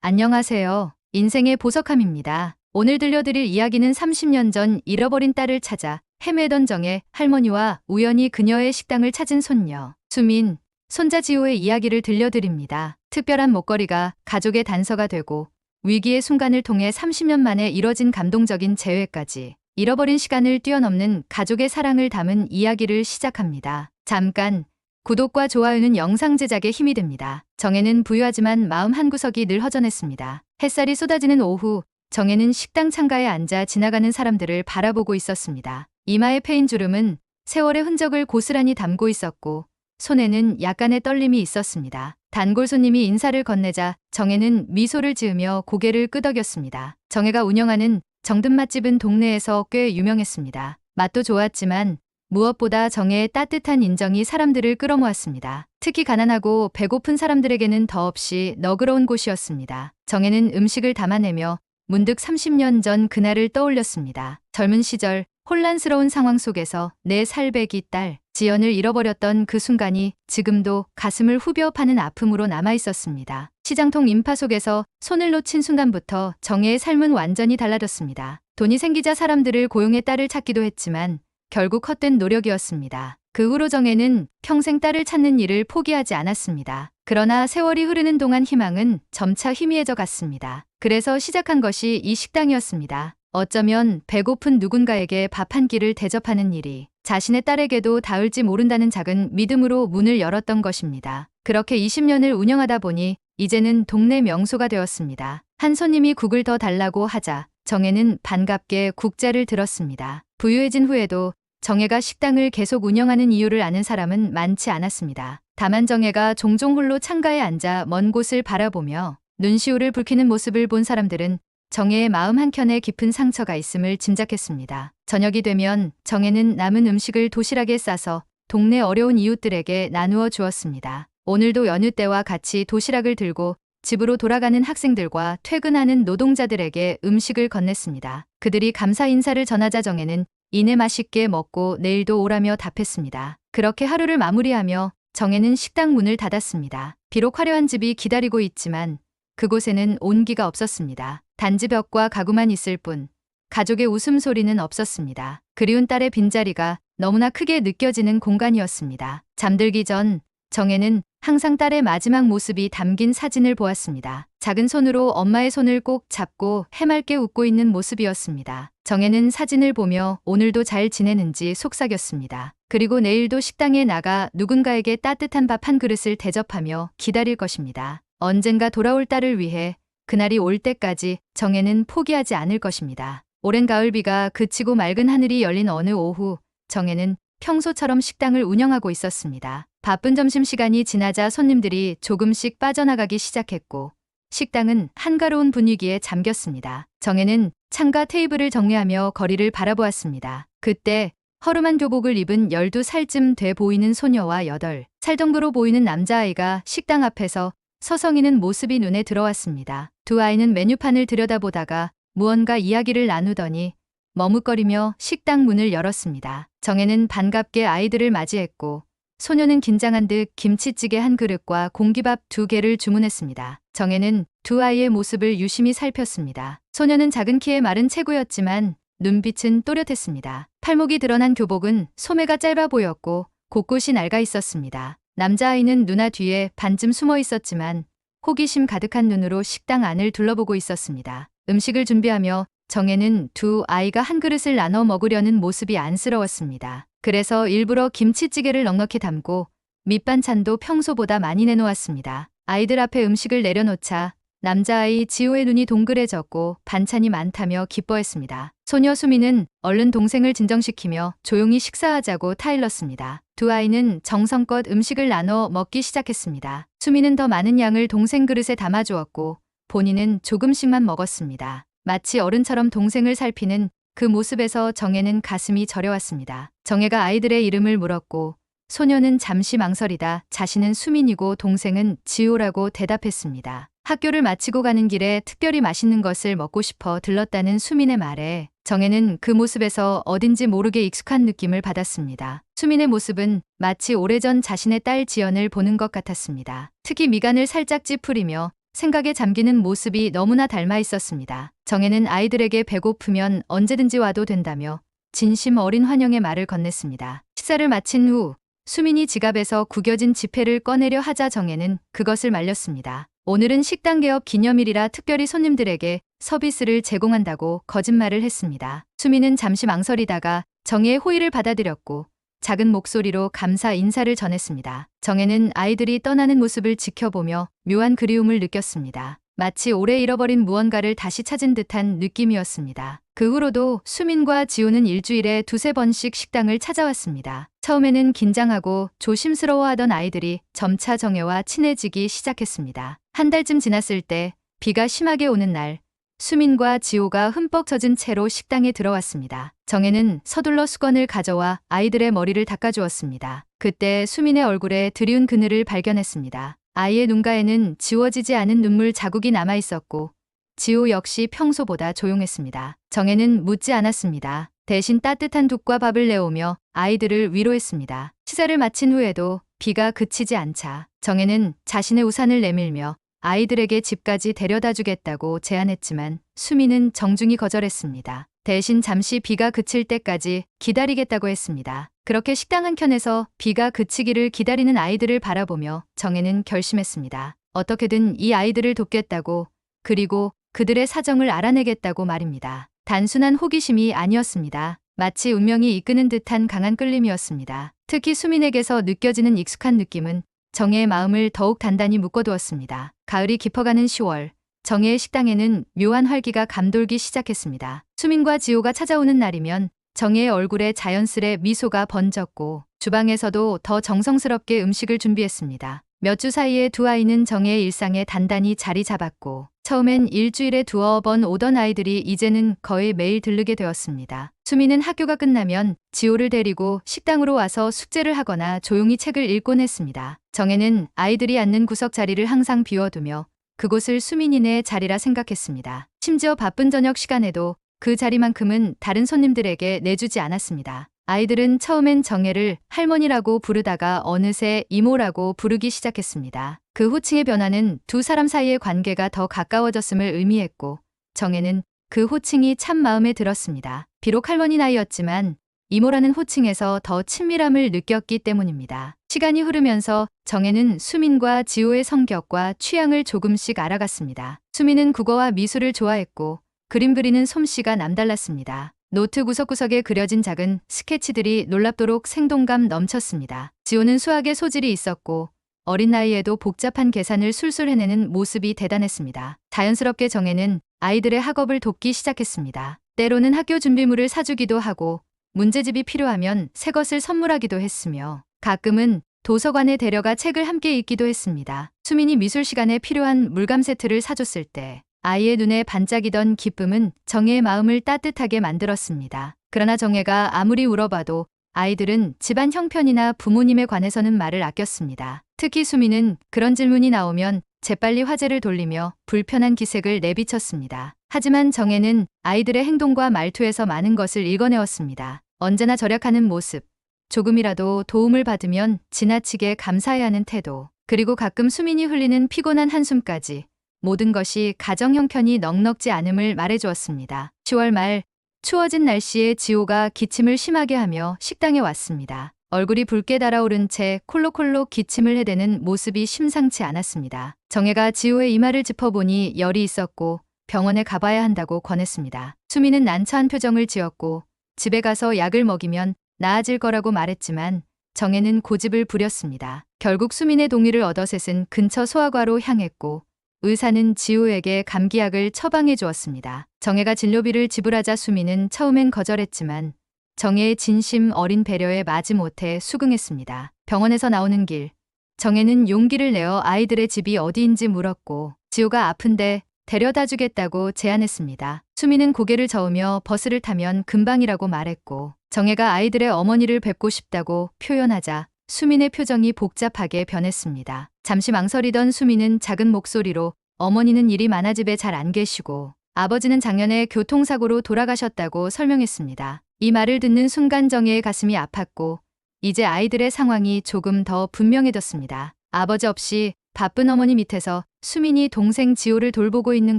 안녕하세요. 인생의 보석함입니다. 오늘 들려드릴 이야기는 30년 전 잃어버린 딸을 찾아 헤매던 정의 할머니와 우연히 그녀의 식당을 찾은 손녀, 수민, 손자 지호의 이야기를 들려드립니다. 특별한 목걸이가 가족의 단서가 되고 위기의 순간을 통해 30년 만에 이뤄진 감동적인 재회까지 잃어버린 시간을 뛰어넘는 가족의 사랑을 담은 이야기를 시작합니다. 잠깐! 구독과 좋아요는 영상 제작에 힘이 됩니다. 정혜는 부유하지만 마음 한구석이 늘 허전했습니다. 햇살이 쏟아지는 오후, 정혜는 식당 창가에 앉아 지나가는 사람들을 바라보고 있었습니다. 이마에 패인 주름은 세월의 흔적을 고스란히 담고 있었고 손에는 약간의 떨림이 있었습니다. 단골 손님이 인사를 건네자 정혜는 미소를 지으며 고개를 끄덕였습니다. 정혜가 운영하는 정든 맛집은 동네에서 꽤 유명했습니다. 맛도 좋았지만 무엇보다 정혜의 따뜻한 인정이 사람들을 끌어모았습니다. 특히 가난하고 배고픈 사람들에게는 더없이 너그러운 곳이었습니다. 정혜는 음식을 담아내며 문득 30년 전 그날을 떠올렸습니다. 젊은 시절 혼란스러운 상황 속에서 내 살배기 딸 지연을 잃어버렸던 그 순간이 지금도 가슴을 후벼 파는 아픔으로 남아있었습니다. 시장통 인파 속에서 손을 놓친 순간부터 정혜의 삶은 완전히 달라졌습니다. 돈이 생기자 사람들을 고용해 딸을 찾기도 했지만 결국 헛된 노력이었습니다. 그 후로 정혜는 평생 딸을 찾는 일을 포기하지 않았습니다. 그러나 세월이 흐르는 동안 희망은 점차 희미해져 갔습니다. 그래서 시작한 것이 이 식당이었습니다. 어쩌면 배고픈 누군가에게 밥 한 끼를 대접하는 일이 자신의 딸에게도 닿을지 모른다는 작은 믿음으로 문을 열었던 것입니다. 그렇게 20년을 운영하다 보니 이제는 동네 명소가 되었습니다. 한 손님이 국을 더 달라고 하자 정혜는 반갑게 국자를 들었습니다. 부유해진 후에도 정혜가 식당을 계속 운영하는 이유를 아는 사람은 많지 않았습니다. 다만 정혜가 종종 홀로 창가에 앉아 먼 곳을 바라보며 눈시울을 붉히는 모습을 본 사람들은 정혜의 마음 한켠에 깊은 상처가 있음을 짐작했습니다. 저녁이 되면 정혜는 남은 음식을 도시락에 싸서 동네 어려운 이웃들에게 나누어 주었습니다. 오늘도 연휴 때와 같이 도시락을 들고 집으로 돌아가는 학생들과 퇴근하는 노동자들에게 음식을 건넸습니다. 그들이 감사 인사를 전하자 정혜는 이내 맛있게 먹고 내일도 오라며 답했습니다. 그렇게 하루를 마무리하며 정혜는 식당 문을 닫았습니다. 비록 화려한 집이 기다리고 있지만 그곳에는 온기가 없었습니다. 단지 벽과 가구만 있을 뿐 가족의 웃음소리는 없었습니다. 그리운 딸의 빈자리가 너무나 크게 느껴지는 공간이었습니다. 잠들기 전 정혜는 항상 딸의 마지막 모습이 담긴 사진을 보았습니다. 작은 손으로 엄마의 손을 꼭 잡고 해맑게 웃고 있는 모습이었습니다. 정혜는 사진을 보며 오늘도 잘 지내는지 속삭였습니다. 그리고 내일도 식당에 나가 누군가에게 따뜻한 밥 한 그릇을 대접하며 기다릴 것입니다. 언젠가 돌아올 딸을 위해 그날이 올 때까지 정혜는 포기하지 않을 것입니다. 오랜 가을비가 그치고 맑은 하늘이 열린 어느 오후, 정혜는 평소처럼 식당을 운영하고 있었습니다. 바쁜 점심시간이 지나자 손님들이 조금씩 빠져나가기 시작했고 식당은 한가로운 분위기에 잠겼습니다. 정혜는 창가 테이블을 정리하며 거리를 바라보았습니다. 그때 허름한 교복을 입은 12살쯤 돼 보이는 소녀와 8살 정도로 보이는 남자아이가 식당 앞에서 서성이는 모습이 눈에 들어왔습니다. 두 아이는 메뉴판을 들여다보다가 무언가 이야기를 나누더니 머뭇거리며 식당 문을 열었습니다. 정혜는 반갑게 아이들을 맞이했고 소녀는 긴장한 듯 김치찌개 한 그릇과 공기밥 2개를 주문했습니다. 정혜는 두 아이의 모습을 유심히 살폈습니다. 소녀는 작은 키에 마른 체구였지만 눈빛은 또렷했습니다. 팔목이 드러난 교복은 소매가 짧아 보였고 곳곳이 낡아 있었습니다. 남자아이는 누나 뒤에 반쯤 숨어 있었지만 호기심 가득한 눈으로 식당 안을 둘러보고 있었습니다. 음식을 준비하며 정혜는 두 아이가 한 그릇을 나눠 먹으려는 모습이 안쓰러웠습니다. 그래서 일부러 김치찌개를 넉넉히 담고 밑반찬도 평소보다 많이 내놓았습니다. 아이들 앞에 음식을 내려놓자 남자아이 지호의 눈이 동그래졌고 반찬이 많다며 기뻐했습니다. 소녀 수미는 얼른 동생을 진정시키며 조용히 식사하자고 타일렀습니다. 두 아이는 정성껏 음식을 나눠 먹기 시작했습니다. 수미는 더 많은 양을 동생 그릇에 담아주었고 본인은 조금씩만 먹었습니다. 마치 어른처럼 동생을 살피는 그 모습에서 정혜는 가슴이 저려왔습니다. 정혜가 아이들의 이름을 물었고 소녀는 잠시 망설이다 자신은 수민이고 동생은 지호라고 대답했습니다. 학교를 마치고 가는 길에 특별히 맛있는 것을 먹고 싶어 들렀다는 수민의 말에 정혜는 그 모습에서 어딘지 모르게 익숙한 느낌을 받았습니다. 수민의 모습은 마치 오래전 자신의 딸 지연을 보는 것 같았습니다. 특히 미간을 살짝 찌푸리며 생각에 잠기는 모습이 너무나 닮아 있었습니다. 정혜는 아이들에게 배고프면 언제든지 와도 된다며 진심 어린 환영의 말을 건넸습니다. 식사를 마친 후 수민이 지갑에서 구겨진 지폐를 꺼내려 하자 정혜는 그것을 말렸습니다. 오늘은 식당 개업 기념일이라 특별히 손님들에게 서비스를 제공한다고 거짓말을 했습니다. 수민은 잠시 망설이다가 정혜의 호의를 받아들였고 작은 목소리로 감사 인사를 전했습니다. 정혜는 아이들이 떠나는 모습을 지켜보며 묘한 그리움을 느꼈습니다. 마치 오래 잃어버린 무언가를 다시 찾은 듯한 느낌이었습니다. 그 후로도 수민과 지호는 일주일에 두세 번씩 식당을 찾아왔습니다. 처음에는 긴장하고 조심스러워하던 아이들이 점차 정혜와 친해지기 시작했습니다. 한 달쯤 지났을 때 비가 심하게 오는 날 수민과 지호가 흠뻑 젖은 채로 식당에 들어왔습니다. 정혜는 서둘러 수건을 가져와 아이들의 머리를 닦아주었습니다. 그때 수민의 얼굴에 드리운 그늘을 발견했습니다. 아이의 눈가에는 지워지지 않은 눈물 자국이 남아 있었고 지호 역시 평소보다 조용했습니다. 정혜는 묻지 않았습니다. 대신 따뜻한 국과 밥을 내오며 아이들을 위로했습니다. 식사를 마친 후에도 비가 그치지 않자 정혜는 자신의 우산을 내밀며 아이들에게 집까지 데려다 주겠다고 제안했지만 수민은 정중히 거절했습니다. 대신 잠시 비가 그칠 때까지 기다리겠다고 했습니다. 그렇게 식당 한켠에서 비가 그치기를 기다리는 아이들을 바라보며 정혜는 결심했습니다. 어떻게든 이 아이들을 돕겠다고, 그리고 그들의 사정을 알아내겠다고 말입니다. 단순한 호기심이 아니었습니다. 마치 운명이 이끄는 듯한 강한 끌림이었습니다. 특히 수민에게서 느껴지는 익숙한 느낌은 정혜의 마음을 더욱 단단히 묶어두었습니다. 가을이 깊어가는 10월, 정혜의 식당에는 묘한 활기가 감돌기 시작했습니다. 수민과 지호가 찾아오는 날이면 정혜의 얼굴에 자연스레 미소가 번졌고 주방에서도 더 정성스럽게 음식을 준비했습니다. 몇 주 사이에 두 아이는 정혜의 일상에 단단히 자리 잡았고 처음엔 일주일에 두어 번 오던 아이들이 이제는 거의 매일 들르게 되었습니다. 수민은 학교가 끝나면 지호를 데리고 식당으로 와서 숙제를 하거나 조용히 책을 읽곤 했습니다. 정혜는 아이들이 앉는 구석 자리를 항상 비워두며 그곳을 수민이네 자리라 생각했습니다. 심지어 바쁜 저녁 시간에도 그 자리만큼은 다른 손님들에게 내주지 않았습니다. 아이들은 처음엔 정혜를 할머니라고 부르다가 어느새 이모라고 부르기 시작했습니다. 그 호칭의 변화는 두 사람 사이의 관계가 더 가까워졌음을 의미했고 정혜는 그 호칭이 참 마음에 들었습니다. 비록 할머니 나이였지만 이모라는 호칭에서 더 친밀함을 느꼈기 때문입니다. 시간이 흐르면서 정혜는 수민과 지호의 성격과 취향을 조금씩 알아갔습니다. 수민은 국어와 미술을 좋아했고 그림 그리는 솜씨가 남달랐습니다. 노트 구석구석에 그려진 작은 스케치들이 놀랍도록 생동감 넘쳤습니다. 지호는 수학에 소질이 있었고 어린 나이에도 복잡한 계산을 술술 해내는 모습이 대단했습니다. 자연스럽게 정혜는 아이들의 학업을 돕기 시작했습니다. 때로는 학교 준비물을 사주기도 하고 문제집이 필요하면 새 것을 선물하기도 했으며 가끔은 도서관에 데려가 책을 함께 읽기도 했습니다. 수민이 미술 시간에 필요한 물감 세트를 사줬을 때 아이의 눈에 반짝이던 기쁨은 정혜의 마음을 따뜻하게 만들었습니다. 그러나 정혜가 아무리 울어봐도 아이들은 집안 형편이나 부모님에 관해서는 말을 아꼈습니다. 특히 수민은 그런 질문이 나오면 재빨리 화제를 돌리며 불편한 기색을 내비쳤습니다. 하지만 정혜는 아이들의 행동과 말투에서 많은 것을 읽어내었습니다. 언제나 절약하는 모습, 조금이라도 도움을 받으면 지나치게 감사해야 하는 태도, 그리고 가끔 수민이 흘리는 피곤한 한숨까지 모든 것이 가정 형편이 넉넉지 않음을 말해주었습니다. 10월 말 추워진 날씨에 지호가 기침을 심하게 하며 식당에 왔습니다. 얼굴이 붉게 달아오른 채 콜록콜록 기침을 해대는 모습이 심상치 않았습니다. 정혜가 지호의 이마를 짚어보니 열이 있었고 병원에 가봐야 한다고 권했습니다. 수민은 난처한 표정을 지었고 집에 가서 약을 먹이면 나아질 거라고 말했지만 정혜는 고집을 부렸습니다. 결국 수민의 동의를 얻어 셋은 근처 소아과로 향했고 의사는 지호에게 감기약을 처방해 주었습니다. 정혜가 진료비를 지불하자 수민은 처음엔 거절했지만 정혜의 진심 어린 배려에 마지못해 수긍했습니다. 병원에서 나오는 길, 정혜는 용기를 내어 아이들의 집이 어디인지 물었고 지호가 아픈데 데려다 주겠다고 제안했습니다. 수민은 고개를 저으며 버스를 타면 금방이라고 말했고 정혜가 아이들의 어머니를 뵙고 싶다고 표현하자 수민의 표정이 복잡하게 변했습니다. 잠시 망설이던 수민은 작은 목소리로 어머니는 일이 많아 집에 잘 안 계시고 아버지는 작년에 교통사고로 돌아가셨다고 설명했습니다. 이 말을 듣는 순간 정혜의 가슴이 아팠고 이제 아이들의 상황이 조금 더 분명해졌습니다. 아버지 없이 바쁜 어머니 밑에서 수민이 동생 지호를 돌보고 있는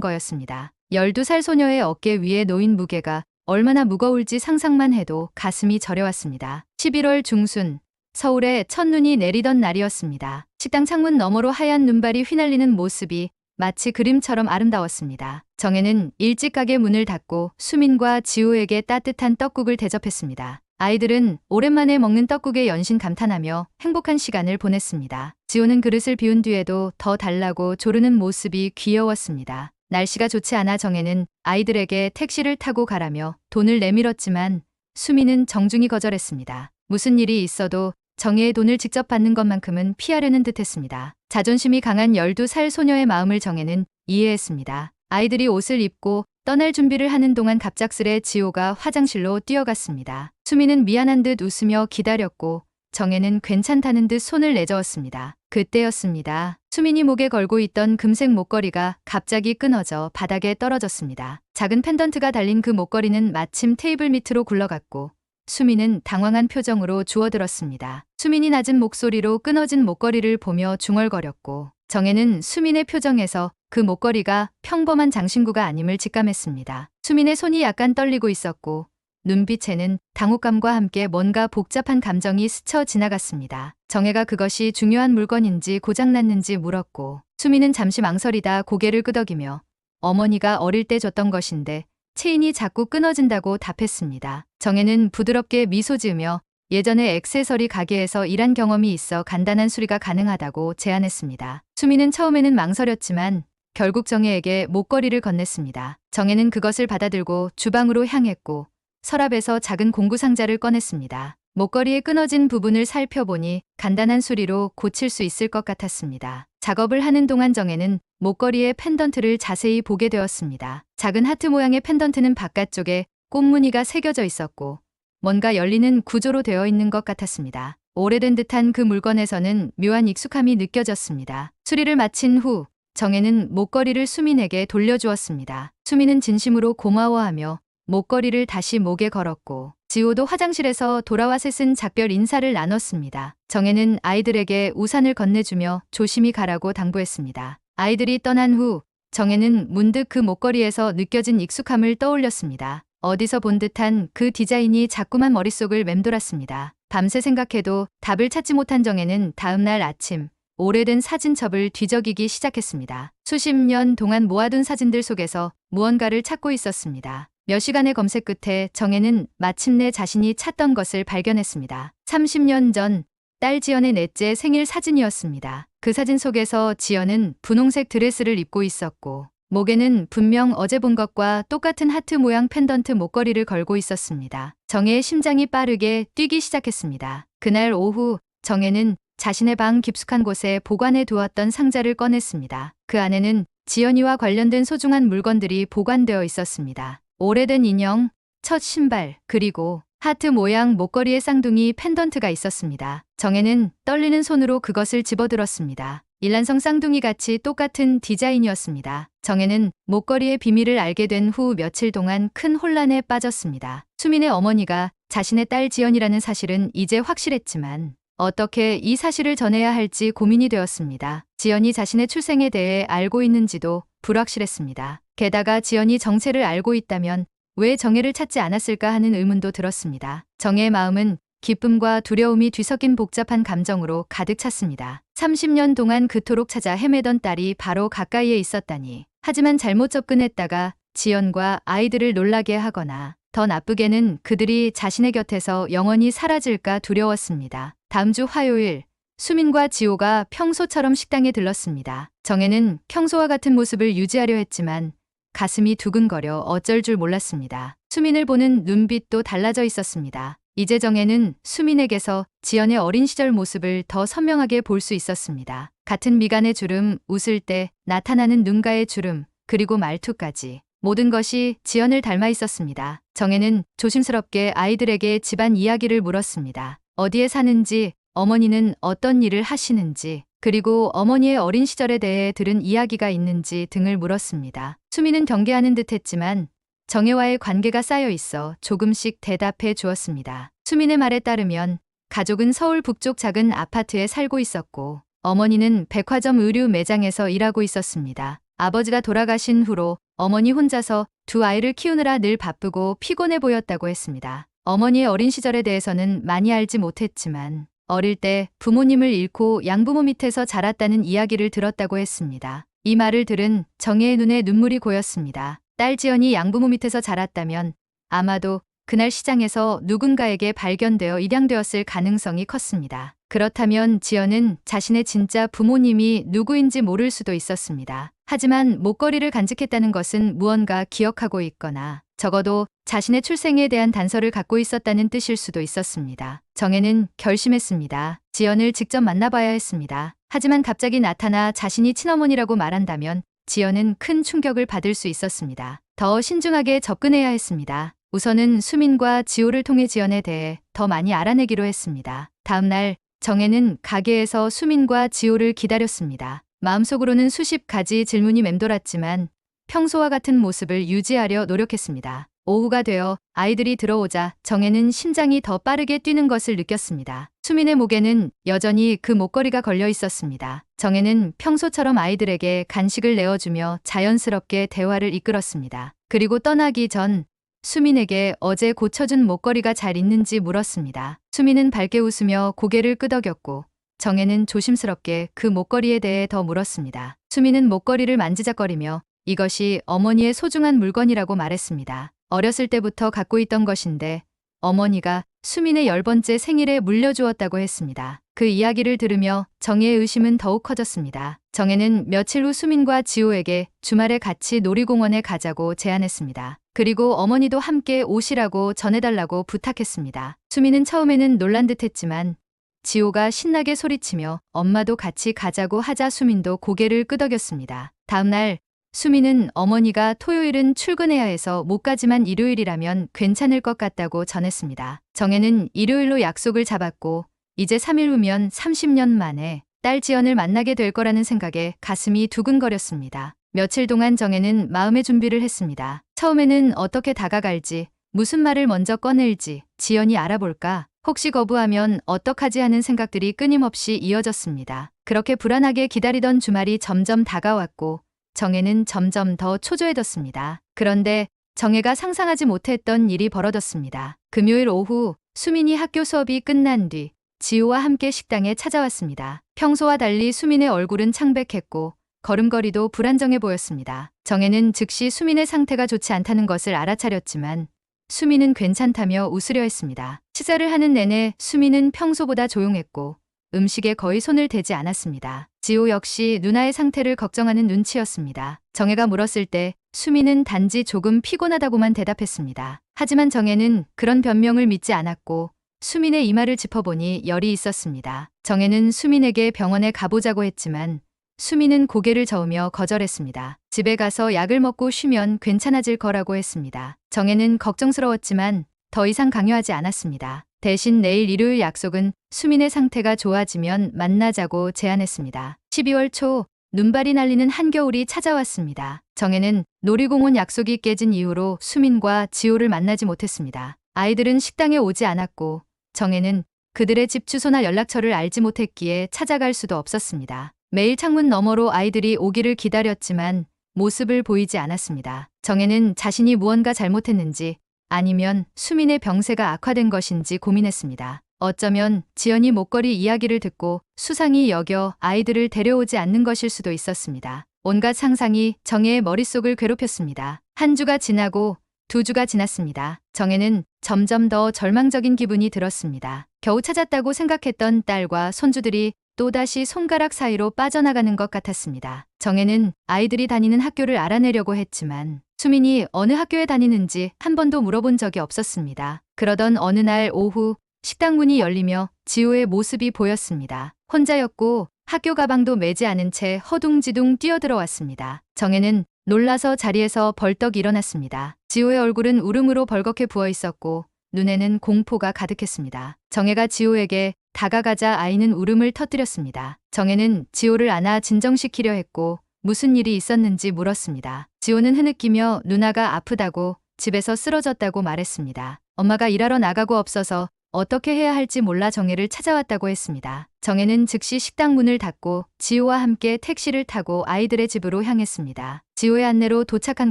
거였습니다. 12살 소녀의 어깨 위에 놓인 무게가 얼마나 무거울지 상상만 해도 가슴이 저려왔습니다. 11월 중순, 서울에 첫눈이 내리던 날이었습니다. 식당 창문 너머로 하얀 눈발이 휘날리는 모습이 마치 그림처럼 아름다웠습니다. 정혜는 일찍 가게 문을 닫고 수민과 지호에게 따뜻한 떡국을 대접했습니다. 아이들은 오랜만에 먹는 떡국에 연신 감탄하며 행복한 시간을 보냈습니다. 지호는 그릇을 비운 뒤에도 더 달라고 조르는 모습이 귀여웠습니다. 날씨가 좋지 않아 정혜는 아이들에게 택시를 타고 가라며 돈을 내밀었지만 수민은 정중히 거절했습니다. 무슨 일이 있어도 정혜의 돈을 직접 받는 것만큼은 피하려는 듯했습니다. 자존심이 강한 12살 소녀의 마음을 정혜는 이해했습니다. 아이들이 옷을 입고 떠날 준비를 하는 동안 갑작스레 지호가 화장실로 뛰어갔습니다. 수민은 미안한 듯 웃으며 기다렸고 정혜는 괜찮다는 듯 손을 내저었습니다. 그때였습니다. 수민이 목에 걸고 있던 금색 목걸이가 갑자기 끊어져 바닥에 떨어졌습니다. 작은 펜던트가 달린 그 목걸이는 마침 테이블 밑으로 굴러갔고 수민은 당황한 표정으로 주워들었습니다. 수민이 낮은 목소리로 끊어진 목걸이를 보며 중얼거렸고 정혜는 수민의 표정에서 그 목걸이가 평범한 장신구가 아님을 직감했습니다. 수민의 손이 약간 떨리고 있었고 눈빛에는 당혹감과 함께 뭔가 복잡한 감정이 스쳐 지나갔습니다. 정혜가 그것이 중요한 물건인지 고장났는지 물었고 수민은 잠시 망설이다 고개를 끄덕이며 어머니가 어릴 때 줬던 것인데 체인이 자꾸 끊어진다고 답했습니다. 정혜는 부드럽게 미소 지으며 예전에 액세서리 가게에서 일한 경험이 있어 간단한 수리가 가능하다고 제안했습니다. 수민은 처음에는 망설였지만 결국 정혜에게 목걸이를 건넸습니다. 정혜는 그것을 받아들고 주방으로 향했고 서랍에서 작은 공구 상자를 꺼냈습니다. 목걸이의 끊어진 부분을 살펴보니 간단한 수리로 고칠 수 있을 것 같았습니다. 작업을 하는 동안 정혜는 목걸이의 펜던트를 자세히 보게 되었습니다. 작은 하트 모양의 펜던트는 바깥쪽에 꽃무늬가 새겨져 있었고 뭔가 열리는 구조로 되어 있는 것 같았습니다. 오래된 듯한 그 물건에서는 묘한 익숙함이 느껴졌습니다. 수리를 마친 후 정혜는 목걸이를 수민에게 돌려주었습니다. 수민은 진심으로 고마워하며 목걸이를 다시 목에 걸었고 지호도 화장실에서 돌아와서 쓴 작별 인사를 나눴습니다. 정혜는 아이들에게 우산을 건네주며 조심히 가라고 당부했습니다. 아이들이 떠난 후 정혜는 문득 그 목걸이에서 느껴진 익숙함을 떠올렸습니다. 어디서 본 듯한 그 디자인이 자꾸만 머릿속을 맴돌았습니다. 밤새 생각해도 답을 찾지 못한 정혜는 다음날 아침 오래된 사진첩을 뒤적이기 시작했습니다. 수십 년 동안 모아둔 사진들 속에서 무언가를 찾고 있었습니다. 몇 시간의 검색 끝에 정혜는 마침내 자신이 찾던 것을 발견했습니다. 30년 전 딸 지연의 넷째 생일 사진이었습니다. 그 사진 속에서 지연은 분홍색 드레스를 입고 있었고 목에는 분명 어제 본 것과 똑같은 하트 모양 펜던트 목걸이를 걸고 있었습니다. 정혜의 심장이 빠르게 뛰기 시작했습니다. 그날 오후 정혜는 자신의 방 깊숙한 곳에 보관해 두었던 상자를 꺼냈습니다. 그 안에는 지연이와 관련된 소중한 물건들이 보관되어 있었습니다. 오래된 인형, 첫 신발, 그리고 하트 모양 목걸이의 쌍둥이 펜던트가 있었습니다. 정혜는 떨리는 손으로 그것을 집어들었습니다. 일란성 쌍둥이 같이 똑같은 디자인이었습니다. 정혜는 목걸이의 비밀을 알게 된 후 며칠 동안 큰 혼란에 빠졌습니다. 수민의 어머니가 자신의 딸 지연이라는 사실은 이제 확실했지만 어떻게 이 사실을 전해야 할지 고민이 되었습니다. 지연이 자신의 출생에 대해 알고 있는지도 불확실했습니다. 게다가 지연이 정체를 알고 있다면 왜 정혜를 찾지 않았을까 하는 의문도 들었습니다. 정혜의 마음은 기쁨과 두려움이 뒤섞인 복잡한 감정으로 가득 찼습니다. 30년 동안 그토록 찾아 헤매던 딸이 바로 가까이에 있었다니. 하지만 잘못 접근했다가 지연과 아이들을 놀라게 하거나 더 나쁘게는 그들이 자신의 곁에서 영원히 사라질까 두려웠습니다. 다음 주 화요일 수민과 지호가 평소처럼 식당에 들렀습니다. 정혜는 평소와 같은 모습을 유지하려 했지만 가슴이 두근거려 어쩔 줄 몰랐습니다. 수민을 보는 눈빛도 달라져 있었습니다. 이제 정혜는 수민에게서 지연의 어린 시절 모습을 더 선명하게 볼 수 있었습니다. 같은 미간의 주름, 웃을 때 나타나는 눈가의 주름, 그리고 말투까지. 모든 것이 지연을 닮아 있었습니다. 정혜는 조심스럽게 아이들에게 집안 이야기를 물었습니다. 어디에 사는지, 어머니는 어떤 일을 하시는지, 그리고 어머니의 어린 시절에 대해 들은 이야기가 있는지 등을 물었습니다. 수민은 경계하는 듯했지만 정혜와의 관계가 쌓여 있어 조금씩 대답해 주었습니다. 수민의 말에 따르면 가족은 서울 북쪽 작은 아파트에 살고 있었고 어머니는 백화점 의류 매장에서 일하고 있었습니다. 아버지가 돌아가신 후로 어머니 혼자서 두 아이를 키우느라 늘 바쁘고 피곤해 보였다고 했습니다. 어머니의 어린 시절에 대해서는 많이 알지 못했지만 어릴 때 부모님을 잃고 양부모 밑에서 자랐다는 이야기를 들었다고 했습니다. 이 말을 들은 정혜의 눈에 눈물이 고였습니다. 딸 지연이 양부모 밑에서 자랐다면 아마도 그날 시장에서 누군가에게 발견되어 입양되었을 가능성이 컸습니다. 그렇다면 지연은 자신의 진짜 부모님이 누구인지 모를 수도 있었습니다. 하지만 목걸이를 간직했다는 것은 무언가 기억하고 있거나 적어도 자신의 출생에 대한 단서를 갖고 있었다는 뜻일 수도 있었습니다. 정혜는 결심했습니다. 지연을 직접 만나봐야 했습니다. 하지만 갑자기 나타나 자신이 친어머니라고 말한다면 지연은 큰 충격을 받을 수 있었습니다. 더 신중하게 접근해야 했습니다. 우선은 수민과 지호를 통해 지연에 대해 더 많이 알아내기로 했습니다. 다음 날 정혜는 가게에서 수민과 지호를 기다렸습니다. 마음속으로는 수십 가지 질문이 맴돌았지만 평소와 같은 모습을 유지하려 노력했습니다. 오후가 되어 아이들이 들어오자 정혜는 심장이 더 빠르게 뛰는 것을 느꼈습니다. 수민의 목에는 여전히 그 목걸이가 걸려 있었습니다. 정혜는 평소처럼 아이들에게 간식을 내어주며 자연스럽게 대화를 이끌었습니다. 그리고 떠나기 전 수민에게 어제 고쳐준 목걸이가 잘 있는지 물었습니다. 수민은 밝게 웃으며 고개를 끄덕였고 정혜는 조심스럽게 그 목걸이에 대해 더 물었습니다. 수민은 목걸이를 만지작거리며 이것이 어머니의 소중한 물건이라고 말했습니다. 어렸을 때부터 갖고 있던 것인데 어머니가 수민의 10번째 생일에 물려주었다고 했습니다. 그 이야기를 들으며 정혜의 의심은 더욱 커졌습니다. 정혜는 며칠 후 수민과 지호에게 주말에 같이 놀이공원에 가자고 제안했습니다. 그리고 어머니도 함께 오시라고 전해달라고 부탁했습니다. 수민은 처음에는 놀란 듯했지만 지호가 신나게 소리치며 엄마도 같이 가자고 하자 수민도 고개를 끄덕였습니다. 다음 날 수민은 어머니가 토요일은 출근해야 해서 못 가지만 일요일이라면 괜찮을 것 같다고 전했습니다. 정혜는 일요일로 약속을 잡았고 이제 3일 후면 30년 만에 딸 지연을 만나게 될 거라는 생각에 가슴이 두근거렸습니다. 며칠 동안 정혜는 마음의 준비를 했습니다. 처음에는 어떻게 다가갈지, 무슨 말을 먼저 꺼낼지, 지연이 알아볼까, 혹시 거부하면 어떡하지 하는 생각들이 끊임없이 이어졌습니다. 그렇게 불안하게 기다리던 주말이 점점 다가왔고 정혜는 점점 더 초조해졌습니다. 그런데 정혜가 상상하지 못했던 일이 벌어졌습니다. 금요일 오후 수민이 학교 수업이 끝난 뒤 지호와 함께 식당에 찾아왔습니다. 평소와 달리 수민의 얼굴은 창백했고 걸음걸이도 불안정해 보였습니다. 정혜는 즉시 수민의 상태가 좋지 않다는 것을 알아차렸지만 수민은 괜찮다며 웃으려 했습니다. 식사를 하는 내내 수민은 평소보다 조용했고 음식에 거의 손을 대지 않았습니다. 지호 역시 누나의 상태를 걱정하는 눈치였습니다. 정혜가 물었을 때 수민은 단지 조금 피곤하다고만 대답했습니다. 하지만 정혜는 그런 변명을 믿지 않았고 수민의 이마를 짚어보니 열이 있었습니다. 정혜는 수민에게 병원에 가보자고 했지만 수민은 고개를 저으며 거절했습니다. 집에 가서 약을 먹고 쉬면 괜찮아질 거라고 했습니다. 정혜는 걱정스러웠지만 더 이상 강요하지 않았습니다. 대신 내일 일요일 약속은 수민의 상태가 좋아지면 만나자고 제안했습니다. 12월 초 눈발이 날리는 한겨울이 찾아왔습니다. 정혜는 놀이공원 약속이 깨진 이후로 수민과 지호를 만나지 못했습니다. 아이들은 식당에 오지 않았고 정혜는 그들의 집 주소나 연락처를 알지 못했기에 찾아갈 수도 없었습니다. 매일 창문 너머로 아이들이 오기를 기다렸지만 모습을 보이지 않았습니다. 정혜는 자신이 무언가 잘못했는지 아니면 수민의 병세가 악화된 것인지 고민했습니다. 어쩌면 지연이 목걸이 이야기를 듣고 수상히 여겨 아이들을 데려오지 않는 것일 수도 있었습니다. 온갖 상상이 정혜의 머릿속을 괴롭혔습니다. 한 주가 지나고 두 주가 지났습니다. 정혜는 점점 더 절망적인 기분이 들었습니다. 겨우 찾았다고 생각했던 딸과 손주들이 또다시 손가락 사이로 빠져나가는 것 같았습니다. 정혜는 아이들이 다니는 학교를 알아내려고 했지만 수민이 어느 학교에 다니는지 한 번도 물어본 적이 없었습니다. 그러던 어느 날 오후 식당 문이 열리며 지호의 모습이 보였습니다. 혼자였고 학교 가방도 매지 않은 채 허둥지둥 뛰어들어왔습니다. 정혜는 놀라서 자리에서 벌떡 일어났습니다. 지호의 얼굴은 울음으로 벌겋게 부어 있었고 눈에는 공포가 가득했습니다. 정혜가 지호에게 다가가자 아이는 울음을 터뜨렸습니다. 정혜는 지호를 안아 진정시키려 했고 무슨 일이 있었는지 물었습니다. 지호는 흐느끼며 누나가 아프다고 집에서 쓰러졌다고 말했습니다. 엄마가 일하러 나가고 없어서 어떻게 해야 할지 몰라 정혜를 찾아왔다고 했습니다. 정혜는 즉시 식당 문을 닫고 지호와 함께 택시를 타고 아이들의 집으로 향했습니다. 지호의 안내로 도착한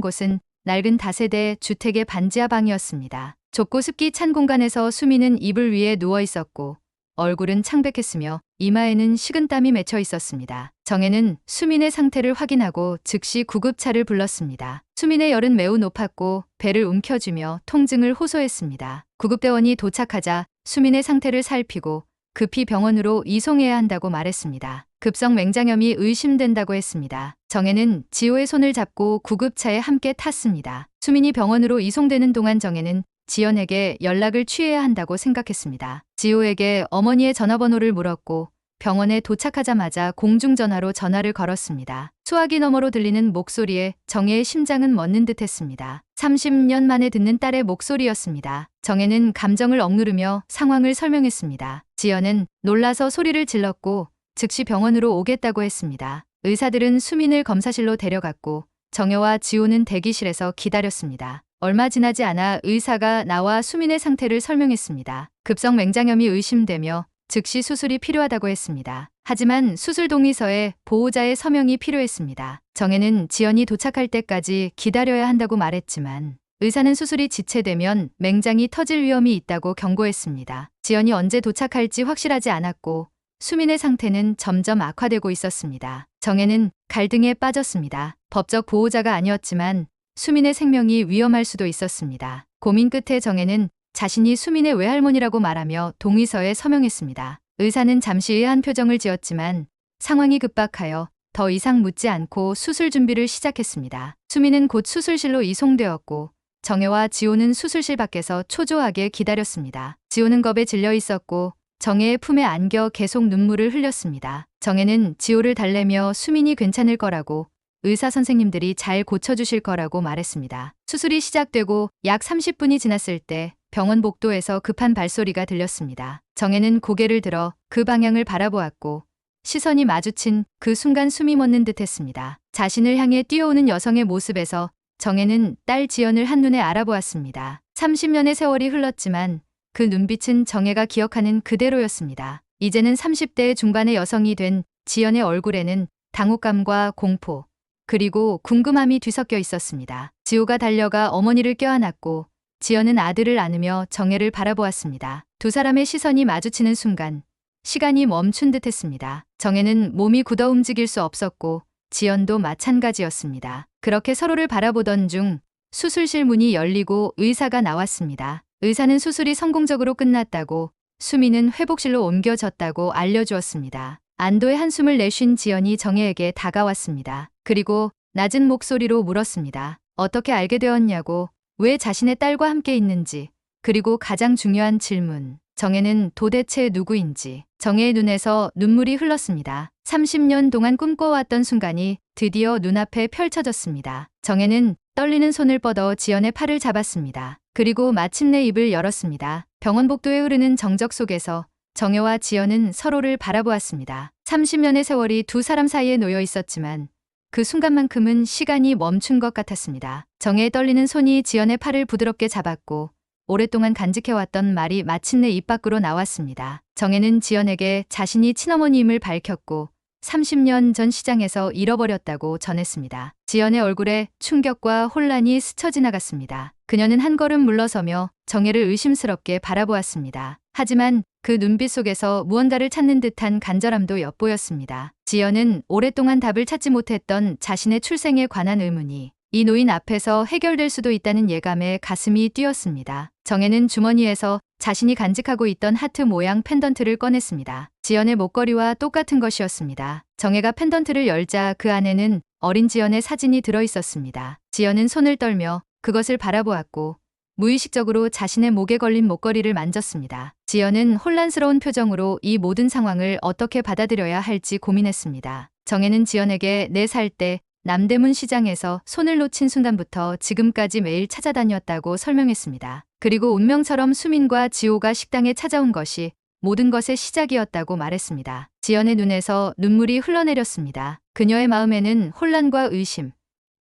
곳은 낡은 다세대 주택의 반지하 방이었습니다. 좁고 습기 찬 공간에서 수미는 이불 위에 누워 있었고 얼굴은 창백했으며 이마에는 식은땀이 맺혀 있었습니다. 정혜는 수민의 상태를 확인하고 즉시 구급차를 불렀습니다. 수민의 열은 매우 높았고 배를 움켜쥐며 통증을 호소했습니다. 구급대원이 도착하자 수민의 상태를 살피고 급히 병원으로 이송해야 한다고 말했습니다. 급성 맹장염이 의심된다고 했습니다. 정혜는 지호의 손을 잡고 구급차에 함께 탔습니다. 수민이 병원으로 이송되는 동안 정혜는 지연에게 연락을 취해야 한다고 생각했습니다. 지호에게 어머니의 전화번호를 물었고 병원에 도착하자마자 공중전화로 전화를 걸었습니다. 수화기 너머로 들리는 목소리에 정혜의 심장은 멎는 듯했습니다. 30년 만에 듣는 딸의 목소리였습니다. 정혜는 감정을 억누르며 상황을 설명했습니다. 지연은 놀라서 소리를 질렀고 즉시 병원으로 오겠다고 했습니다. 의사들은 수민을 검사실로 데려갔고 정혜와 지호는 대기실에서 기다렸습니다. 얼마 지나지 않아 의사가 나와 수민의 상태를 설명했습니다. 급성 맹장염이 의심되며 즉시 수술이 필요하다고 했습니다. 하지만 수술 동의서에 보호자의 서명이 필요했습니다. 정혜는 지연이 도착할 때까지 기다려야 한다고 말했지만 의사는 수술이 지체되면 맹장이 터질 위험이 있다고 경고했습니다. 지연이 언제 도착할지 확실하지 않았고 수민의 상태는 점점 악화되고 있었습니다. 정혜는 갈등에 빠졌습니다. 법적 보호자가 아니었지만 수민의 생명이 위험할 수도 있었습니다. 고민 끝에 정혜는 자신이 수민의 외할머니라고 말하며 동의서에 서명했습니다. 의사는 잠시 의아한 표정을 지었지만 상황이 급박하여 더 이상 묻지 않고 수술 준비를 시작했습니다. 수민은 곧 수술실로 이송되었고 정혜와 지호는 수술실 밖에서 초조하게 기다렸습니다. 지호는 겁에 질려 있었고 정혜의 품에 안겨 계속 눈물을 흘렸습니다. 정혜는 지호를 달래며 수민이 괜찮을 거라고 의사 선생님들이 잘 고쳐주실 거라고 말했습니다. 수술이 시작되고 약 30분이 지났을 때 병원 복도에서 급한 발소리가 들렸습니다. 정혜는 고개를 들어 그 방향을 바라보았고 시선이 마주친 그 순간 숨이 멎는 듯했습니다. 자신을 향해 뛰어오는 여성의 모습에서 정혜는 딸 지연을 한눈에 알아보았습니다. 30년의 세월이 흘렀지만 그 눈빛은 정혜가 기억하는 그대로였습니다. 이제는 30대 중반의 여성이 된 지연의 얼굴에는 당혹감과 공포, 그리고 궁금함이 뒤섞여 있었습니다. 지호가 달려가 어머니를 껴안았고 지연은 아들을 안으며 정혜를 바라보았습니다. 두 사람의 시선이 마주치는 순간 시간이 멈춘 듯했습니다. 정혜는 몸이 굳어 움직일 수 없었고 지연도 마찬가지였습니다. 그렇게 서로를 바라보던 중 수술실 문이 열리고 의사가 나왔습니다. 의사는 수술이 성공적으로 끝났다고 수민은 회복실로 옮겨졌다고 알려주었습니다. 안도의 한숨을 내쉰 지연이 정혜에게 다가왔습니다. 그리고 낮은 목소리로 물었습니다. 어떻게 알게 되었냐고, 왜 자신의 딸과 함께 있는지, 그리고 가장 중요한 질문, 정혜는 도대체 누구인지. 정혜의 눈에서 눈물이 흘렀습니다. 30년 동안 꿈꿔왔던 순간이 드디어 눈앞에 펼쳐졌습니다. 정혜는 떨리는 손을 뻗어 지연의 팔을 잡았습니다. 그리고 마침내 입을 열었습니다. 병원 복도에 흐르는 정적 속에서 정혜와 지연은 서로를 바라보았습니다. 30년의 세월이 두 사람 사이에 놓여 있었지만 그 순간만큼은 시간이 멈춘 것 같았습니다. 정혜의 떨리는 손이 지연의 팔을 부드럽게 잡았고 오랫동안 간직해왔던 말이 마침내 입 밖으로 나왔습니다. 정혜는 지연에게 자신이 친어머니임을 밝혔고 30년 전 시장에서 잃어버렸다고 전했습니다. 지연의 얼굴에 충격과 혼란이 스쳐 지나갔습니다. 그녀는 한 걸음 물러서며 정혜를 의심스럽게 바라보았습니다. 하지만 그 눈빛 속에서 무언가를 찾는 듯한 간절함도 엿보였습니다. 지연은 오랫동안 답을 찾지 못했던 자신의 출생에 관한 의문이 이 노인 앞에서 해결될 수도 있다는 예감에 가슴이 뛰었습니다. 정혜는 주머니에서 자신이 간직하고 있던 하트 모양 펜던트를 꺼냈습니다. 지연의 목걸이와 똑같은 것이었습니다. 정혜가 펜던트를 열자 그 안에는 어린 지연의 사진이 들어있었습니다. 지연은 손을 떨며 그것을 바라보았고 무의식적으로 자신의 목에 걸린 목걸이를 만졌습니다. 지연은 혼란스러운 표정으로 이 모든 상황을 어떻게 받아들여야 할지 고민했습니다. 정혜는 지연에게 4살 때 남대문 시장에서 손을 놓친 순간부터 지금까지 매일 찾아다녔다고 설명했습니다. 그리고 운명처럼 수민과 지호가 식당에 찾아온 것이 모든 것의 시작이었다고 말했습니다. 지연의 눈에서 눈물이 흘러내렸습니다. 그녀의 마음에는 혼란과 의심,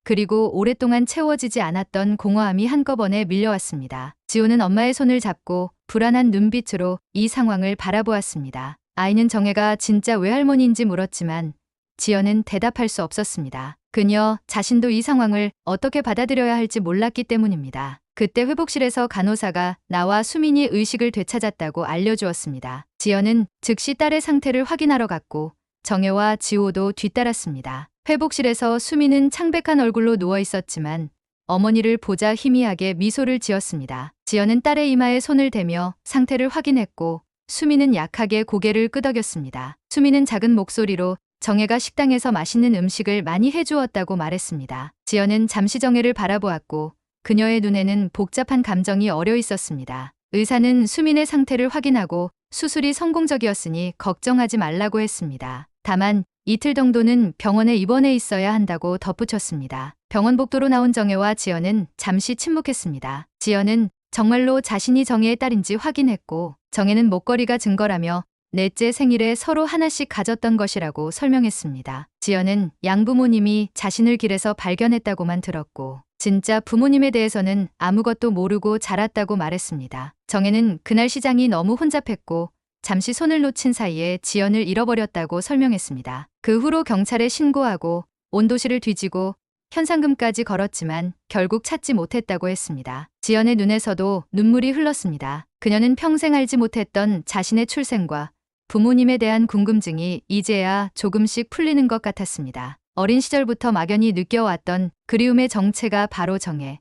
그리고 오랫동안 채워지지 않았던 공허함이 한꺼번에 밀려왔습니다. 지호는 엄마의 손을 잡고 불안한 눈빛으로 이 상황을 바라보았습니다. 아이는 정혜가 진짜 외할머니인지 물었지만 지연은 대답할 수 없었습니다. 그녀 자신도 이 상황을 어떻게 받아들여야 할지 몰랐기 때문입니다. 그때 회복실에서 간호사가 나와 수민이 의식을 되찾았다고 알려주었습니다. 지연은 즉시 딸의 상태를 확인하러 갔고 정혜와 지호도 뒤따랐습니다. 회복실에서 수민은 창백한 얼굴로 누워 있었지만 어머니를 보자 희미하게 미소를 지었습니다. 지연은 딸의 이마에 손을 대며 상태를 확인했고 수민은 약하게 고개를 끄덕였습니다. 수민은 작은 목소리로 정혜가 식당에서 맛있는 음식을 많이 해주었다고 말했습니다. 지연은 잠시 정혜를 바라보았고 그녀의 눈에는 복잡한 감정이 어려 있었습니다. 의사는 수민의 상태를 확인하고 수술이 성공적이었으니 걱정하지 말라고 했습니다. 다만 이틀 정도는 병원에 입원해 있어야 한다고 덧붙였습니다. 병원 복도로 나온 정혜와 지연은 잠시 침묵했습니다. 지연은 정말로 자신이 정혜의 딸인지 확인했고 정혜는 목걸이가 증거라며 넷째 생일에 서로 하나씩 가졌던 것이라고 설명했습니다. 지연은 양부모님이 자신을 길에서 발견했다고만 들었고 진짜 부모님에 대해서는 아무것도 모르고 자랐다고 말했습니다. 정혜는 그날 시장이 너무 혼잡했고 잠시 손을 놓친 사이에 지연을 잃어버렸다고 설명했습니다. 그 후로 경찰에 신고하고 온 도시를 뒤지고 현상금까지 걸었지만 결국 찾지 못했다고 했습니다. 지연의 눈에서도 눈물이 흘렀습니다. 그녀는 평생 알지 못했던 자신의 출생과 부모님에 대한 궁금증이 이제야 조금씩 풀리는 것 같았습니다. 어린 시절부터 막연히 느껴왔던 그리움의 정체가 바로 정혜,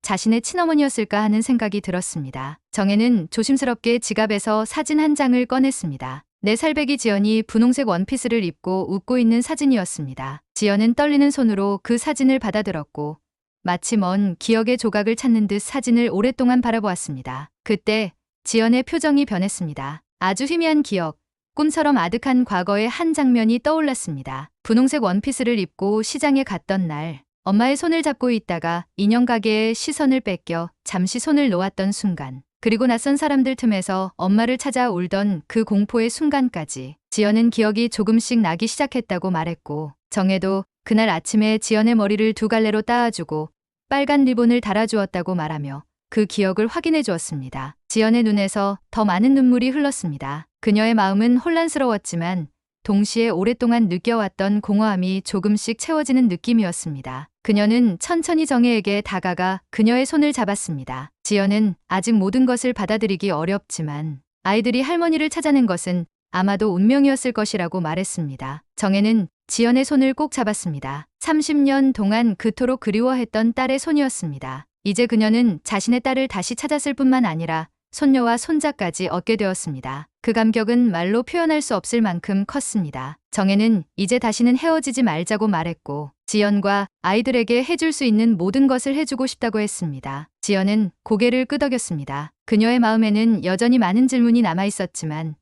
자신의 친어머니였을까 하는 생각이 들었습니다. 정혜는 조심스럽게 지갑에서 사진 한 장을 꺼냈습니다. 4살배기 지연이 분홍색 원피스를 입고 웃고 있는 사진이었습니다. 지연은 떨리는 손으로 그 사진을 받아들었고 마치 먼 기억의 조각을 찾는 듯 사진을 오랫동안 바라보았습니다. 그때 지연의 표정이 변했습니다. 아주 희미한 기억, 꿈처럼 아득한 과거의 한 장면이 떠올랐습니다. 분홍색 원피스를 입고 시장에 갔던 날, 엄마의 손을 잡고 있다가 인형 가게에 시선을 뺏겨 잠시 손을 놓았던 순간, 그리고 낯선 사람들 틈에서 엄마를 찾아 울던 그 공포의 순간까지 지연은 기억이 조금씩 나기 시작했다고 말했고 정혜도 그날 아침에 지연의 머리를 2갈래로 따아주고 빨간 리본을 달아주었다고 말하며 그 기억을 확인해 주었습니다. 지연의 눈에서 더 많은 눈물이 흘렀습니다. 그녀의 마음은 혼란스러웠지만 동시에 오랫동안 느껴왔던 공허함이 조금씩 채워지는 느낌이었습니다. 그녀는 천천히 정혜에게 다가가 그녀의 손을 잡았습니다. 지연은 아직 모든 것을 받아들이기 어렵지만 아이들이 할머니를 찾아낸 것은 아마도 운명이었을 것이라고 말했습니다. 정혜는 지연의 손을 꼭 잡았습니다. 30년 동안 그토록 그리워했던 딸의 손이었습니다. 이제 그녀는 자신의 딸을 다시 찾았을 뿐만 아니라 손녀와 손자까지 얻게 되었습니다. 그 감격은 말로 표현할 수 없을 만큼 컸습니다. 정혜는 이제 다시는 헤어지지 말자고 말했고 지연과 아이들에게 해줄 수 있는 모든 것을 해주고 싶다고 했습니다. 지연은 고개를 끄덕였습니다. 그녀의 마음에는 여전히 많은 질문이 남아있었지만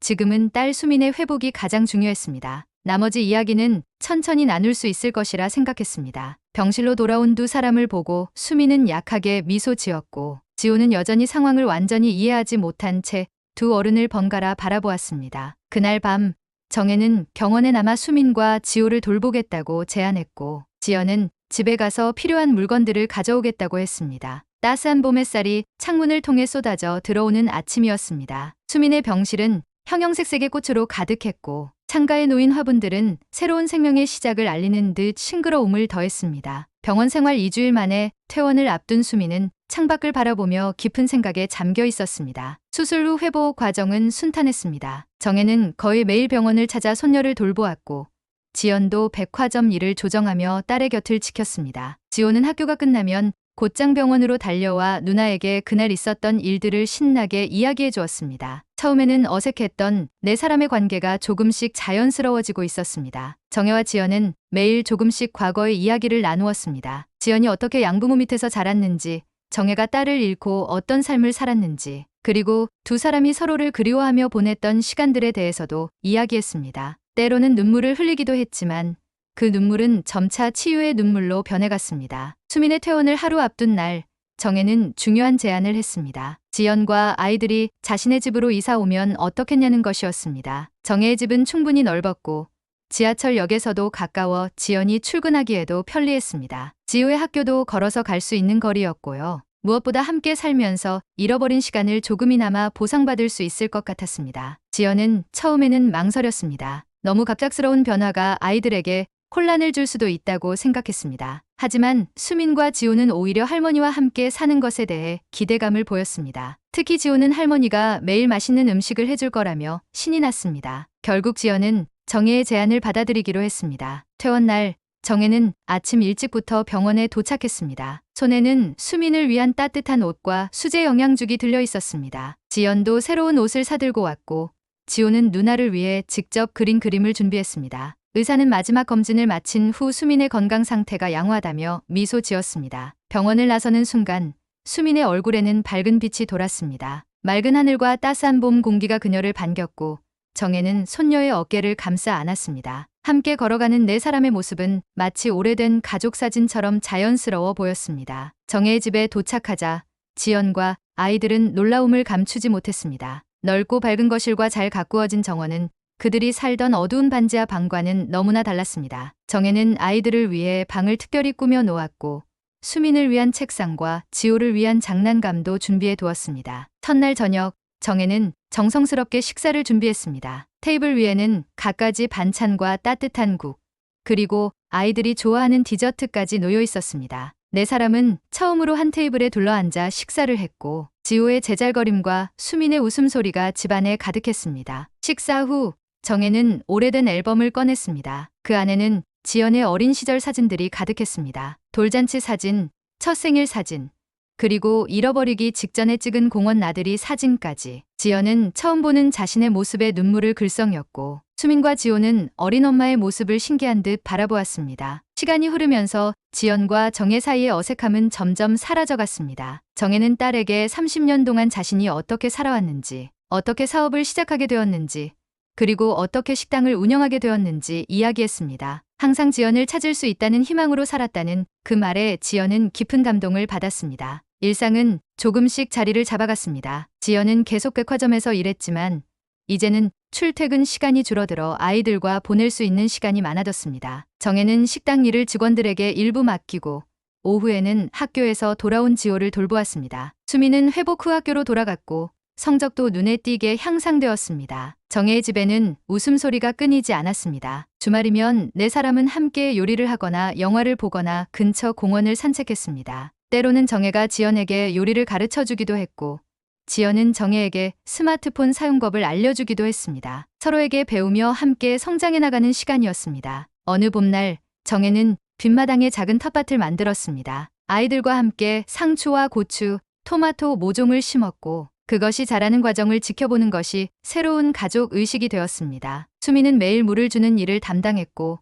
지금은 딸 수민의 회복이 가장 중요했습니다. 나머지 이야기는 천천히 나눌 수 있을 것이라 생각했습니다. 병실로 돌아온 2사람을 보고 수민은 약하게 미소 지었고 지호는 여전히 상황을 완전히 이해하지 못한 채 2 어른을 번갈아 바라보았습니다. 그날 밤 정혜는 병원에 남아 수민과 지호를 돌보겠다고 제안했고 지연은 집에 가서 필요한 물건들을 가져오겠다고 했습니다. 따스한 봄 햇살이 창문을 통해 쏟아져 들어오는 아침이었습니다. 수민의 병실은 형형색색의 꽃으로 가득했고 창가에 놓인 화분들은 새로운 생명의 시작을 알리는 듯 싱그러움을 더했습니다. 병원 생활 2주일 만에 퇴원을 앞둔 수민은 창밖을 바라보며 깊은 생각에 잠겨 있었습니다. 수술 후 회복 과정은 순탄했습니다. 정혜는 거의 매일 병원을 찾아 손녀를 돌보았고 지연도 백화점 일을 조정하며 딸의 곁을 지켰습니다. 지호는 학교가 끝나면 곧장 병원으로 달려와 누나에게 그날 있었던 일들을 신나게 이야기해 주었습니다. 처음에는 어색했던 4사람의 관계가 조금씩 자연스러워지고 있었습니다. 정혜와 지연은 매일 조금씩 과거의 이야기를 나누었습니다. 지연이 어떻게 양부모 밑에서 자랐는지, 정혜가 딸을 잃고 어떤 삶을 살았는지, 그리고 2사람이 서로를 그리워하며 보냈던 시간들에 대해서도 이야기했습니다. 때로는 눈물을 흘리기도 했지만 그 눈물은 점차 치유의 눈물로 변해갔습니다. 수민의 퇴원을 하루 앞둔 날, 정혜는 중요한 제안을 했습니다. 지연과 아이들이 자신의 집으로 이사 오면 어떻겠냐는 것이었습니다. 정혜의 집은 충분히 넓었고 지하철역에서도 가까워 지연이 출근하기에도 편리했습니다. 지호의 학교도 걸어서 갈 수 있는 거리였고요. 무엇보다 함께 살면서 잃어버린 시간을 조금이나마 보상받을 수 있을 것 같았습니다. 지연은 처음에는 망설였습니다. 너무 갑작스러운 변화가 아이들에게 혼란을 줄 수도 있다고 생각했습니다. 하지만 수민과 지호는 오히려 할머니와 함께 사는 것에 대해 기대감을 보였습니다. 특히 지호는 할머니가 매일 맛있는 음식을 해줄 거라며 신이 났습니다. 결국 지연은 정혜의 제안을 받아들이기로 했습니다. 퇴원 날 정혜는 아침 일찍부터 병원에 도착했습니다. 손에는 수민을 위한 따뜻한 옷과 수제 영양죽이 들려 있었습니다. 지연도 새로운 옷을 사들고 왔고 지호는 누나를 위해 직접 그린 그림을 준비했습니다. 의사는 마지막 검진을 마친 후 수민의 건강 상태가 양호하다며 미소 지었습니다. 병원을 나서는 순간 수민의 얼굴에는 밝은 빛이 돌았습니다. 맑은 하늘과 따스한 봄 공기가 그녀를 반겼고 정혜는 손녀의 어깨를 감싸 안았습니다. 함께 걸어가는 네 사람의 모습은 마치 오래된 가족 사진처럼 자연스러워 보였습니다. 정혜의 집에 도착하자 지연과 아이들은 놀라움을 감추지 못했습니다. 넓고 밝은 거실과 잘 가꾸어진 정원은 그들이 살던 어두운 반지하 방과는 너무나 달랐습니다. 정혜는 아이들을 위해 방을 특별히 꾸며 놓았고 수민을 위한 책상과 지호를 위한 장난감도 준비해 두었습니다. 첫날 저녁 정혜는 정성스럽게 식사를 준비했습니다. 테이블 위에는 갖가지 반찬과 따뜻한 국, 그리고 아이들이 좋아하는 디저트까지 놓여 있었습니다. 네 사람은 처음으로 한 테이블에 둘러앉아 식사를 했고 지호의 제잘거림과 수민의 웃음소리가 집안에 가득했습니다. 식사 후 정혜는 오래된 앨범을 꺼냈습니다. 그 안에는 지연의 어린 시절 사진들이 가득했습니다. 돌잔치 사진, 첫 생일 사진, 그리고 잃어버리기 직전에 찍은 공원 나들이 사진까지. 지연은 처음 보는 자신의 모습에 눈물을 글썽였고 수민과 지호는 어린 엄마의 모습을 신기한 듯 바라보았습니다. 시간이 흐르면서 지연과 정혜 사이의 어색함은 점점 사라져갔습니다. 정혜는 딸에게 30년 동안 자신이 어떻게 살아왔는지, 어떻게 사업을 시작하게 되었는지, 그리고 어떻게 식당을 운영하게 되었는지 이야기했습니다. 항상 지연을 찾을 수 있다는 희망으로 살았다는 그 말에 지연은 깊은 감동을 받았습니다. 일상은 조금씩 자리를 잡아갔습니다. 지연은 계속 백화점에서 일했지만 이제는 출퇴근 시간이 줄어들어 아이들과 보낼 수 있는 시간이 많아졌습니다. 정혜는 식당 일을 직원들에게 일부 맡기고 오후에는 학교에서 돌아온 지호를 돌보았습니다. 수민은 회복 후 학교로 돌아갔고 성적도 눈에 띄게 향상되었습니다. 정혜의 집에는 웃음소리가 끊이지 않았습니다. 주말이면 네 사람은 함께 요리를 하거나 영화를 보거나 근처 공원을 산책했습니다. 때로는 정혜가 지연에게 요리를 가르쳐주기도 했고 지연은 정혜에게 스마트폰 사용법을 알려주기도 했습니다. 서로에게 배우며 함께 성장해 나가는 시간이었습니다. 어느 봄날 정혜는 뒷마당에 작은 텃밭을 만들었습니다. 아이들과 함께 상추와 고추, 토마토 모종을 심었고 그것이 자라는 과정을 지켜보는 것이 새로운 가족 의식이 되었습니다. 수미는 매일 물을 주는 일을 담당했고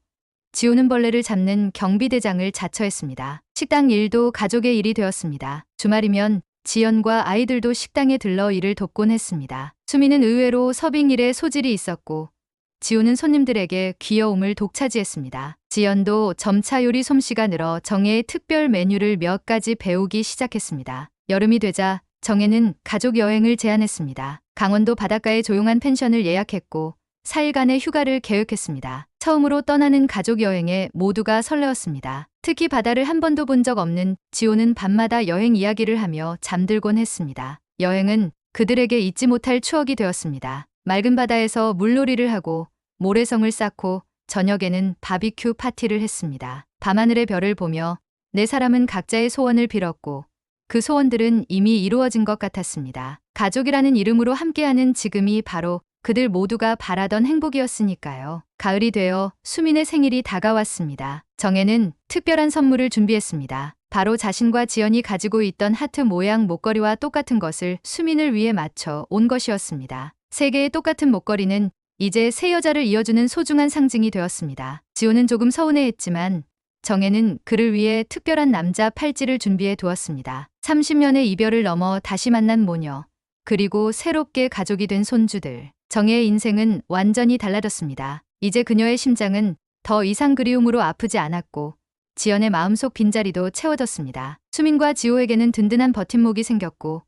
지호는 벌레를 잡는 경비대장을 자처했습니다. 식당 일도 가족의 일이 되었습니다. 주말이면 지연과 아이들도 식당에 들러 일을 돕곤 했습니다. 수미는 의외로 서빙 일에 소질이 있었고 지호는 손님들에게 귀여움을 독차지했습니다. 지연도 점차 요리 솜씨가 늘어 정혜의 특별 메뉴를 몇 가지 배우기 시작했습니다. 여름이 되자 정혜는 가족 여행을 제안했습니다. 강원도 바닷가에 조용한 펜션을 예약했고 4일간의 휴가를 계획했습니다. 처음으로 떠나는 가족 여행에 모두가 설레었습니다. 특히 바다를 한 번도 본 적 없는 지호는 밤마다 여행 이야기를 하며 잠들곤 했습니다. 여행은 그들에게 잊지 못할 추억이 되었습니다. 맑은 바다에서 물놀이를 하고 모래성을 쌓고 저녁에는 바비큐 파티를 했습니다. 밤하늘의 별을 보며 네 사람은 각자의 소원을 빌었고 그 소원들은 이미 이루어진 것 같았습니다. 가족이라는 이름으로 함께하는 지금이 바로 그들 모두가 바라던 행복이었으니까요. 가을이 되어 수민의 생일이 다가왔습니다. 정혜는 특별한 선물을 준비했습니다. 바로 자신과 지연이 가지고 있던 하트 모양 목걸이와 똑같은 것을 수민을 위해 맞춰 온 것이었습니다. 세 개의 똑같은 목걸이는 이제 새 여자를 이어주는 소중한 상징이 되었습니다. 지호는 조금 서운해했지만 정혜는 그를 위해 특별한 남자 팔찌를 준비해 두었습니다. 30년의 이별을 넘어 다시 만난 모녀, 그리고 새롭게 가족이 된 손주들. 정혜의 인생은 완전히 달라졌습니다. 이제 그녀의 심장은 더 이상 그리움으로 아프지 않았고 지연의 마음속 빈자리도 채워졌습니다. 수민과 지호에게는 든든한 버팀목이 생겼고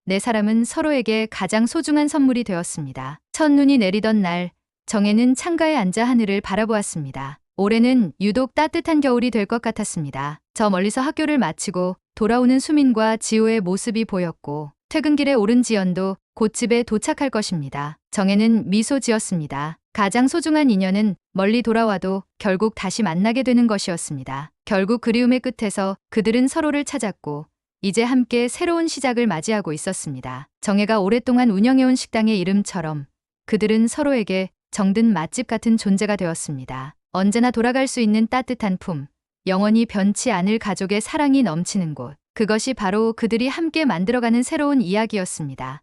네 사람은 서로에게 가장 소중한 선물이 되었습니다. 첫눈이 내리던 날 정혜는 창가에 앉아 하늘을 바라보았습니다. 올해는 유독 따뜻한 겨울이 될 것 같았습니다. 저 멀리서 학교를 마치고 돌아오는 수민과 지호의 모습이 보였고 퇴근길에 오른 지연도 곧 집에 도착할 것입니다. 정혜는 미소 지었습니다. 가장 소중한 인연은 멀리 돌아와도 결국 다시 만나게 되는 것이었습니다. 결국 그리움의 끝에서 그들은 서로를 찾았고 이제 함께 새로운 시작을 맞이하고 있었습니다. 정혜가 오랫동안 운영해온 식당의 이름처럼 그들은 서로에게 정든 맛집 같은 존재가 되었습니다. 언제나 돌아갈 수 있는 따뜻한 품, 영원히 변치 않을 가족의 사랑이 넘치는 곳. 그것이 바로 그들이 함께 만들어가는 새로운 이야기였습니다.